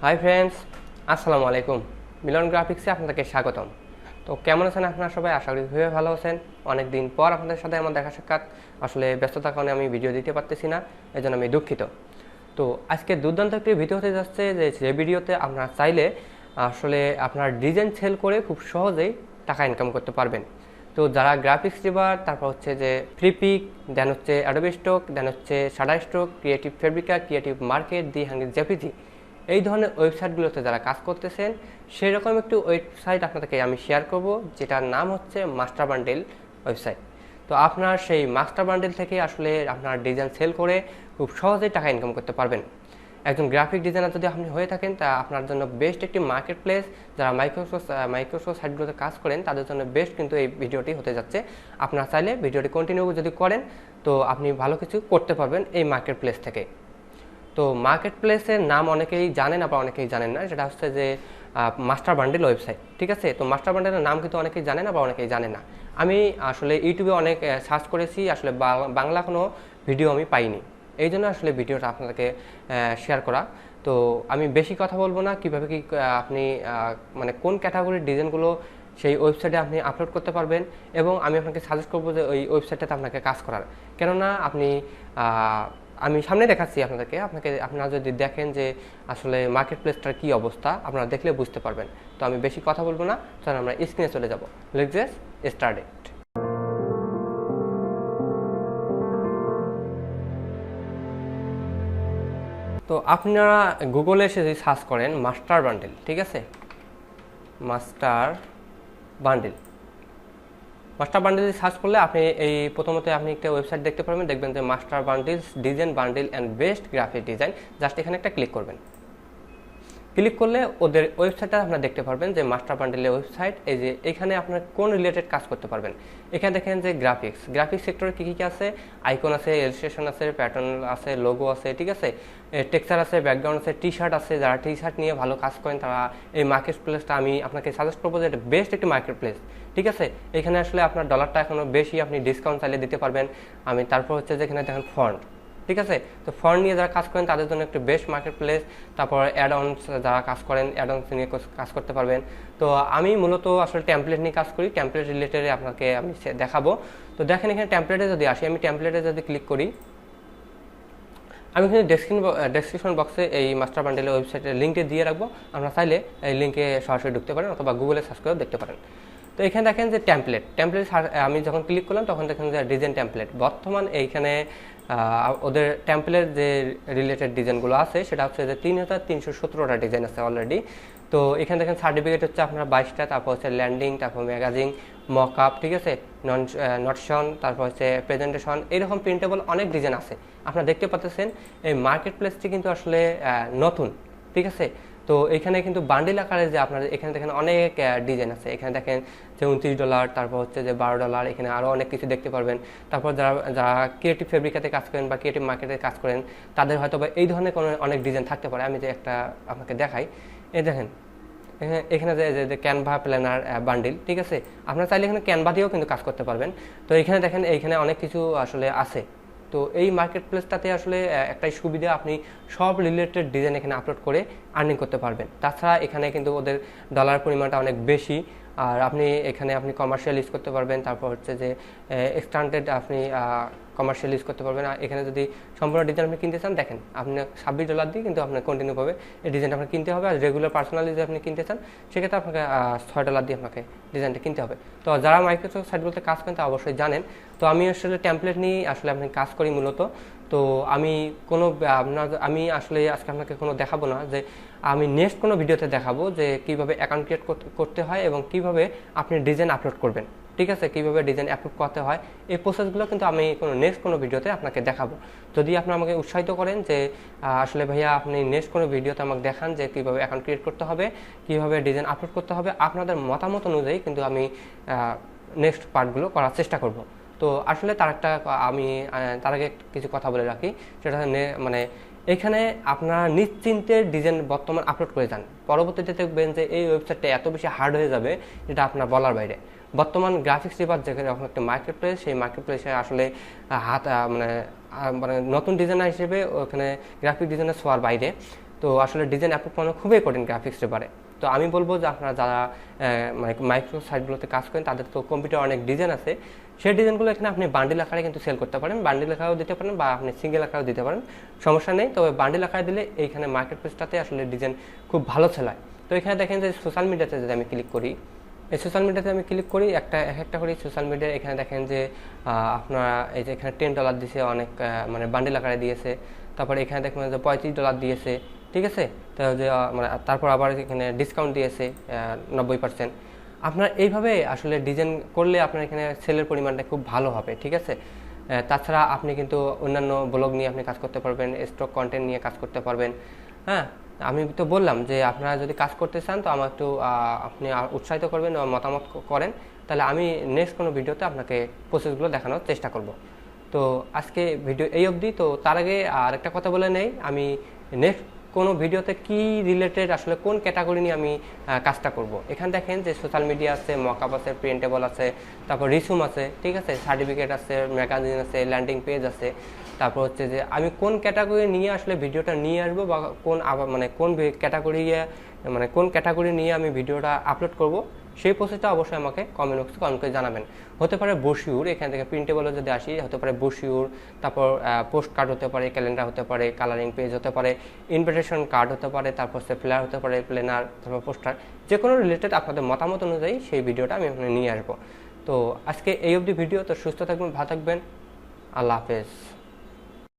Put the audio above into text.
Hi friends, আসসালামু আলাইকুম। মিলন গ্রাফিক্সে আপনাদেরকে স্বাগতম। তো কেমন আছেন আপনারা সবাই? আশা করি খুবই ভালো আছেন। অনেক দিন পর আপনাদের সাথে আমার দেখা সাক্ষাৎ, আসলে ব্যস্ততার কারণে আমি ভিডিও দিতে পারতেছি না, এজন্য আমি দুঃখিত। তো আজকে দুর্দান্ত একটি ভিডিও হতে যাচ্ছে, যে ভিডিওতে আপনারা চাইলে আসলে আপনার ডিজাইন সেল করে খুব সহজেই টাকা ইনকাম করতে পারবেন। তো যারা গ্রাফিক্স ডিজাইনার, তারপর হচ্ছে যে ফ্রিপিক, দেন হচ্ছে অ্যাডোবেস্টক, দেন হচ্ছে Shutterstock, creative fabrica, creative market, the hungry JPEG, এই ধরনের ওয়েবসাইটগুলোতে যারা কাজ করতেছেন, সেই রকম একটি ওয়েবসাইট আপনাদেরকে আমি শেয়ার করব, যেটার নাম হচ্ছে মাস্টার বান্ডেল ওয়েবসাইট। তো আপনার সেই মাস্টার বান্ডেল থেকে আসলে আপনার ডিজাইন সেল করে খুব সহজেই টাকা ইনকাম করতে পারবেন। একজন গ্রাফিক ডিজাইনার যদি আপনি হয়ে থাকেন, তা আপনার জন্য বেস্ট একটি মার্কেট প্লেস। যারা মাইক্রোসফট সাইটগুলোতে কাজ করেন, তাদের জন্য বেস্ট কিন্তু এই ভিডিওটি হতে যাচ্ছে। আপনারা চাইলে ভিডিওটি কন্টিনিউ যদি করেন, তো আপনি ভালো কিছু করতে পারবেন এই মার্কেট প্লেস থেকে। তো মার্কেট প্লেসের নাম অনেকেই জানেন, আবার অনেকেই জানেন না। সেটা হচ্ছে যে মাস্টার বান্ডেল ওয়েবসাইট, ঠিক আছে? তো মাস্টার বান্ডেলের নাম কিন্তু অনেকেই জানেন, আবার অনেকেই জানেন না। আমি আসলে ইউটিউবে অনেক সার্চ করেছি, আসলে বাংলা কোনো ভিডিও আমি পাইনি, এই জন্য আসলে ভিডিওটা আপনাদেরকে শেয়ার করা। তো আমি বেশি কথা বলবো না, কীভাবে কি আপনি মানে কোন ক্যাটাগরির ডিজাইনগুলো সেই ওয়েবসাইটে আপনি আপলোড করতে পারবেন, এবং আমি আপনাকে সাজেস্ট করবো যে ওই ওয়েবসাইটটাতে আপনাকে কাজ করার। কেননা আপনি আমি সামনে দেখাচ্ছি আপনারা যদি দেখেন যে আসলে মার্কেট প্লেসটার কী অবস্থা, আপনারা দেখলে বুঝতে পারবেন। তো আমি বেশি কথা বলবো না, তাহলে আমরা স্ক্রিনে চলে যাব। Let's get started. তো আপনারা গুগলে এসে যদি সার্চ করেন মাস্টার বান্ডেল, ঠিক আছে, মাস্টার বান্ডেল সার্চ করলে আপনি এই প্রথমত আপনি একটা ওয়েবসাইট দেখতে পারবেন, দেখবেন যে master bundles design bundle and best graphic design. Just এখানে একটা ক্লিক করবেন। ক্লিক করলে ওদের ওয়েবসাইটটা আপনারা দেখতে পারবেন যে মাস্টার বান্ডেলের ওয়েবসাইট। এই যে এখানে আপনার কোন রিলেটেড কাজ করতে পারবেন। এখানে দেখেন যে গ্রাফিক্স সেক্টরে কী কী আছে, আইকন আছে, ইলাস্ট্রেশন আছে, প্যাটার্ন আছে, লোগো আছে, ঠিক আছে, টেক্সচার আছে, ব্যাকগ্রাউন্ড আছে, টি শার্ট আছে। যারা টি শার্ট নিয়ে ভালো কাজ করেন, তারা এই মার্কেট প্লেসটা আমি আপনাকে সাজেস্ট করবো যে এটা বেস্ট একটি মার্কেট প্লেস, ঠিক আছে। এখানে আসলে আপনার ডলারটা এখনও বেশি, আপনি ডিসকাউন্ট চাইলে দিতে পারবেন। তারপর হচ্ছে যে এখানে দেখেন ফন্ট, ঠিক আছে। তো ফন্ট নিয়ে যারা কাজ করেন তাদের জন্য একটি বেস্ট মার্কেট প্লেস। তারপর অ্যাডঅনস, যারা কাজ করেন অ্যাডঅনস নিয়ে কাজ করতে পারবেন। তো আমি মূলত আসলে টেমপ্লেট নিয়ে কাজ করি, টেমপ্লেট রিলেটেড আপনাকে আমি দেখাবো। তো দেখেন এখানে টেমপ্লেটে যদি আসি, আমি টেমপ্লেটে যদি ক্লিক করি, আমি এখানে ডেসক্রিপশন বক্সে এই মাস্টার বান্ডেলের ওয়েবসাইটের লিঙ্কটি দিয়ে রাখবো। আপনারা চাইলে এই লিঙ্কে সরাসরি ঢুকতে পারেন, অথবা গুগলে সার্চ করেও দেখতে পারেন। তো এখানে দেখেন যে টেমপ্লেট আমি যখন ক্লিক করলাম, তখন দেখেন যে ডিজাইন টেমপ্লেট। বর্তমান এইখানে ওদের টেমপ্লেট যে রিলেটেড ডিজাইনগুলো আছে, সেটা হচ্ছে যে 3317টা ডিজাইন আছে অলরেডি। তো এখানে দেখেন সার্টিফিকেট হচ্ছে আপনার 22টা, তারপর হচ্ছে ল্যান্ডিং, তারপর ম্যাগাজিন, মক আপ, ঠিক আছে, নটশন, তারপর হচ্ছে প্রেজেন্টেশন, এইরকম প্রিন্টেবল অনেক ডিজাইন আছে। আপনারা দেখতে পাচ্ছেন এই মার্কেট প্লেসটি কিন্তু আসলে নতুন, ঠিক আছে। তো এখানে কিন্তু বান্ডিল আকারে যে আপনার এখানে দেখেন অনেক ডিজাইন আছে। এখানে দেখেন যে $29, তারপর হচ্ছে যে $12, এখানে আরও অনেক কিছু দেখতে পারবেন। তারপর যারা ক্রিয়েটিভ ফেব্রিকাতে কাজ করেন বা ক্রিয়েটিভ মার্কেটে কাজ করেন, তাদের হয়তো বা এই ধরনের কোনো অনেক ডিজাইন থাকতে পারে। আমি যে একটা আপনাকে দেখাই, এই দেখেন এখানে যে ক্যানভা প্ল্যানার বান্ডিল, ঠিক আছে। আপনারা চাইলে এখানে ক্যানভা দিয়েও কিন্তু কাজ করতে পারবেন। তো এখানে দেখেন এইখানে অনেক কিছু আসলে আছে। তো এই মার্কেট প্লেসটাতে আসলে একটাই সুবিধা, আপনি সব রিলেটেড ডিজাইন এখানে আপলোড করে আর্নিং করতে পারবেন। তাছাড়া এখানে কিন্তু ওদের ডলার পরিমাণটা অনেক বেশি, আর আপনি কমার্শিয়াল ইউজ করতে পারবেন। তারপর হচ্ছে যে এক্সটেন্ডেড আপনি কমার্শিয়াল ইউজ করতে পারবেন। আর এখানে যদি সম্পূর্ণ ডিজাইন আপনি কিনতে চান, দেখেন আপনি $26 দিয়ে কিন্তু আপনার কন্টিনিউভাবে এই ডিজাইনটা আপনার কিনতে হবে। আর রেগুলার পার্সোনালি যদি আপনি কিনতে চান, সেক্ষেত্রে আপনাকে $6 দিয়ে আপনাকে ডিজাইনটা কিনতে হবে। তো যারা মাইক্রোসফট সাইটগুলোতে কাজ করেন, তা অবশ্যই জানেন। তো আমি আসলে টেমপ্লেট নিয়ে আসলে আপনি কাজ করি মূলত। তো আমি আসলে আজকে আপনাকে কোনো দেখাবো না, যে আমি নেক্সট কোনো ভিডিওতে দেখাবো যে কীভাবে অ্যাকাউন্ট ক্রিয়েট করতে হয় এবং কীভাবে আপনি ডিজাইন আপলোড করবেন, ঠিক আছে, কীভাবে ডিজাইন আপলোড করতে হয়। এই প্রসেসগুলো কিন্তু আমি নেক্সট কোনো ভিডিওতে আপনাকে দেখাবো। যদি আপনি আমাকে উৎসাহিত করেন যে আসলে ভাইয়া আপনি নেক্সট কোনো ভিডিওতে আমাকে দেখান যে কীভাবে অ্যাকাউন্ট ক্রিয়েট করতে হবে, কীভাবে ডিজাইন আপলোড করতে হবে, আপনাদের মতামত অনুযায়ী কিন্তু আমি নেক্সট পার্টগুলো করার চেষ্টা করব। তো আসলে আমি তার আগে কিছু কথা বলে রাখি, সেটা মানে এখানে আপনারা নিশ্চিন্তে ডিজাইন বর্তমান আপলোড করে যান। পরবর্তীতে দেখবেন যে এই ওয়েবসাইটটা এত বেশি হার্ড হয়ে যাবে, যেটা আপনার বলার বাইরে। বর্তমান গ্রাফিক্স ডিজাইনার যেখানে একটা মার্কেট প্লেস, সেই মার্কেট প্লেসে আসলে মানে নতুন ডিজাইনার হিসেবে ওখানে গ্রাফিক ডিজাইনার ছোঁয়ার বাইরে। তো আসলে ডিজাইন অ্যাপ্রুভ করানো খুবই কঠিন গ্রাফিক্সের পারে। তো আমি বলবো যে আপনারা যারা মানে মাইক্রো সাইটগুলোতে কাজ করেন তাদের তো কম্পিউটার অনেক ডিজাইন আছে, সেই ডিজাইনগুলো এখানে আপনি বান্ডিল আকারে কিন্তু সেল করতে পারেন, বান্ডিল আকারেও দিতে পারেন বা আপনি সিঙ্গেল আকারেও দিতে পারেন, সমস্যা নেই। তবে বান্ডিল আকারে দিলে এইখানে মার্কেট প্লেসটাতে আসলে ডিজাইন খুব ভালো চালায়। তো এখানে দেখেন যে সোশ্যাল মিডিয়াতে যদি আমি ক্লিক করি, এই সোশ্যাল মিডিয়াতে আমি ক্লিক করি একটা করি সোশ্যাল মিডিয়া, এখানে দেখেন যে আপনারা এই যে এখানে $10 দিয়েছে, অনেক মানে বান্ডিল আকারে দিয়েছে। তারপরে এখানে দেখবেন যে $35 দিয়েছে, ঠিক আছে। তো যে মানে তারপর আবার এখানে ডিসকাউন্ট দিয়েছে 90%। আপনার এইভাবে আসলে ডিজাইন করলে আপনার এখানে সেলের পরিমাণটা খুব ভালো হবে, ঠিক আছে। তাছাড়া আপনি কিন্তু অন্যান্য ব্লগ নিয়ে আপনি কাজ করতে পারবেন, স্টক কন্টেন্ট নিয়ে কাজ করতে পারবেন। হ্যাঁ, আমি তো বললাম যে আপনারা যদি কাজ করতে চান তো আমার একটু আপনি উৎসাহিত করবেন বা মতামত করেন, তাহলে আমি নেক্সট কোনো ভিডিওতে আপনাকে প্রসেসগুলো দেখানোর চেষ্টা করব। তো আজকে ভিডিও এই অবধি। তো তার আগে আর একটা কথা বলে নেই, আমি নেক্সট কোনো ভিডিওতে কি রিলেটেড আসলে কোন ক্যাটাগরি নিয়ে আমি কাজটা করব। এখানে দেখেন যে সোশ্যাল মিডিয়া আছে, মকআপ আছে, প্রিন্টেবল আছে, তারপর রিসুম আছে, ঠিক আছে, সার্টিফিকেট আছে, ম্যাগাজিন আছে, ল্যান্ডিং পেজ আছে। তারপর হচ্ছে যে আমি কোন ক্যাটাগরি নিয়ে আসলে ভিডিওটা নিয়ে আসবো বা মানে কোন ক্যাটাগরি নিয়ে আমি ভিডিওটা আপলোড করব, সেই প্রসেসটা অবশ্যই আমাকে কমেন্ট বক্সে কমেন্ট করে জানাবেন। হতে পারে ব্রোশিউর, এখান থেকে প্রিন্টেবলে যদি আসি হতে পারে ব্রোশিউর, তারপর পোস্ট কার্ড হতে পারে, ক্যালেন্ডার হতে পারে, কালারিং পেজ হতে পারে, ইনভিটেশন কার্ড হতে পারে, তারপর সে ফ্লেয়ার হতে পারে, প্ল্যানার, তারপর পোস্টার, যে কোনো রিলেটেড আপনাদের মতামত অনুযায়ী সেই ভিডিওটা আমি নিয়ে আসবো। তো আজকে এই অবধি ভিডিও। তো সুস্থ থাকবেন, ভালো থাকবেন, আল্লাহ হাফেজ।